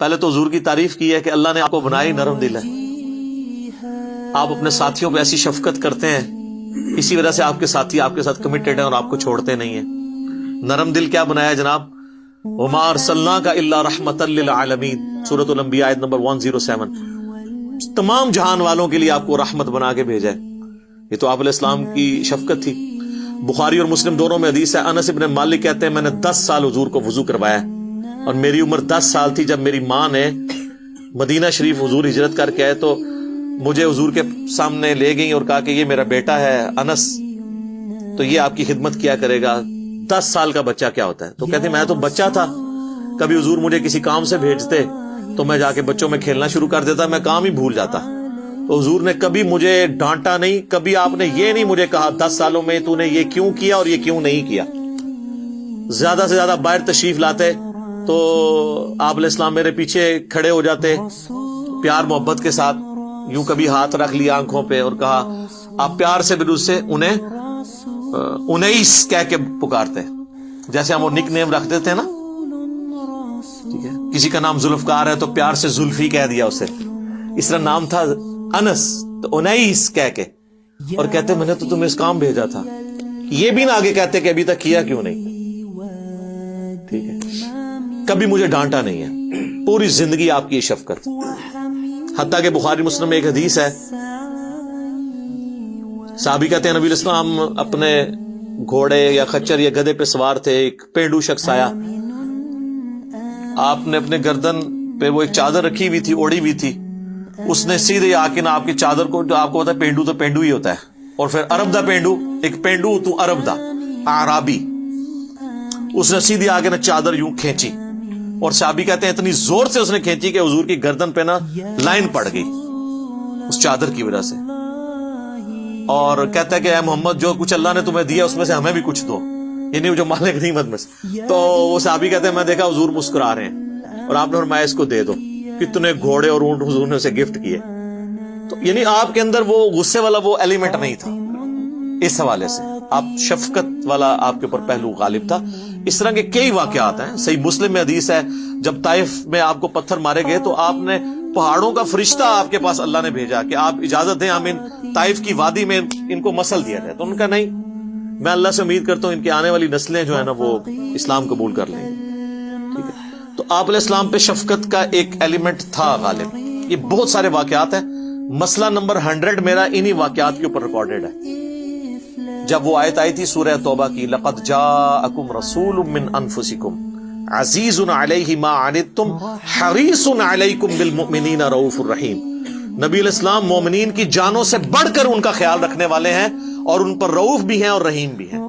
پہلے تو حضور کی تعریف کی ہے کہ اللہ نے آپ کو بنائی نرم دل ہے، آپ اپنے ساتھیوں پہ ایسی شفقت کرتے ہیں، اسی وجہ سے آپ کے ساتھی آپ کے ساتھ کمیٹڈ ہیں اور آپ کو چھوڑتے نہیں ہیں۔ نرم دل کیا بنایا ہے جناب؟ وما ارسلناک الا رحمتا للعالمین، سورۃ الانبیاء آیت نمبر 107، تمام جہان والوں کے لیے آپ کو رحمت بنا کے بھیجا ہے۔ یہ تو آپ علیہ السلام کی شفقت تھی۔ بخاری اور مسلم دونوں میں حدیث ہے، انس ابن مالک کہتے ہیں میں نے 10 سال حضور کو وضو کروایا، اور میری عمر 10 سال تھی جب میری ماں نے مدینہ شریف حضور ہجرت کر کے آئے تو مجھے حضور کے سامنے لے گئی اور کہا کہ یہ میرا بیٹا ہے انس، تو یہ آپ کی خدمت کیا کرے گا۔ 10 سال کا بچہ کیا ہوتا ہے؟ تو کہتے میں تو بچہ تھا، کبھی حضور مجھے کسی کام سے بھیجتے تو میں جا کے بچوں میں کھیلنا شروع کر دیتا، میں کام ہی بھول جاتا۔ تو حضور نے کبھی مجھے ڈانٹا نہیں، کبھی آپ نے یہ نہیں مجھے کہا 10 سالوں میں تو نے یہ کیوں کیا اور یہ کیوں نہیں کیا۔ زیادہ سے زیادہ باہر تشریف لاتے تو آپ علیہ السلام میرے پیچھے کھڑے ہو جاتے، پیار محبت کے ساتھ یوں کبھی ہاتھ رکھ لیا آنکھوں پہ اور کہا، آپ پیار سے بھی اس سے انیس کہہ کے پکارتے، جیسے ہم وہ نک نیم رکھ دیتے ہیں نا، ٹھیک ہے، کسی کا نام ذوالفقار ہے تو پیار سے زلفی کہہ دیا اسے، اس طرح نام تھا انس تو انیس کہہ کے، اور کہتے میں نے تو تمہیں اس کام بھیجا تھا، یہ بھی نہ آگے کہتے کہ ابھی تک کیا کیوں نہیں، ٹھیک ہے، کبھی مجھے ڈانٹا نہیں ہے، پوری زندگی آپ کی شفقت۔ حتیٰ کہ بخاری مسلم میں ایک حدیث ہے، صحابی کہتے ہیں نبی علیہ السلام اپنے گھوڑے یا خچر یا گدھے پہ سوار تھے، ایک پینڈو شخص آیا، آپ نے اپنے گردن پہ وہ ایک چادر رکھی ہوئی تھی، اوڑی ہوئی تھی، اس نے سیدھے آ کے نا آپ کی چادر کو، جو آپ کو پتا ہے پینڈو تو پینڈو ہی ہوتا ہے، اور پھر عرب دا پینڈو، ایک پینڈو تو عرب دا اعرابی، اس نے سیدھی آ کے نا چادر یوں کھینچی، اور صحابی کہتے ہیں اتنی زور سے اس نے کھینچی کہ حضور کی گردن پہ نا لائن پڑ گئی اس چادر کی وجہ سے، اور کہتا ہے کہ اے محمد جو کچھ اللہ نے تمہیں دیا اس میں سے ہمیں بھی کچھ دو، یعنی جو مالک غنیمت میں سے۔ تو وہ صحابی کہتے ہیں میں دیکھا حضور مسکرا رہے ہیں اور آپ نے فرمایا اس کو دے دو، کتنے گھوڑے اور اونٹ حضور نے اسے گفٹ کیے، تو یعنی آپ کے اندر وہ غصے والا وہ ایلیمنٹ نہیں تھا، اس حوالے سے آپ شفقت والا آپ کے اوپر پہلو غالب تھا۔ اس طرح کے کئی واقعات ہیں، صحیح مسلم میں حدیث ہے جب طائف میں آپ کو پتھر مارے گئے تو آپ نے پہاڑوں کا فرشتہ آپ کے پاس اللہ نے بھیجا کہ آپ اجازت دیں ہم ان طائف کی وادی میں ان کو مسل دیا جائے، تو ان کا نہیں، میں اللہ سے امید کرتا ہوں ان کی آنے والی نسلیں جو ہے نا وہ اسلام قبول کر لیں گے، ٹھیک ہے۔ تو آپ علیہ السلام پہ شفقت کا ایک ایلیمنٹ تھا غالب۔ یہ بہت سارے واقعات ہیں، مسئلہ نمبر 100 میرا انہی واقعات کے اوپر ریکارڈڈ ہے۔ جب وہ آیت آئی تھی سورہ توبہ کی، لقد جاءکم رسول من انفسکم عزیز علیہ ما عنتم حریص علیکم بالمؤمنین رؤوف الرحیم، نبی علیہ السلام مومنین کی جانوں سے بڑھ کر ان کا خیال رکھنے والے ہیں اور ان پر رؤوف بھی ہیں اور رحیم بھی ہیں۔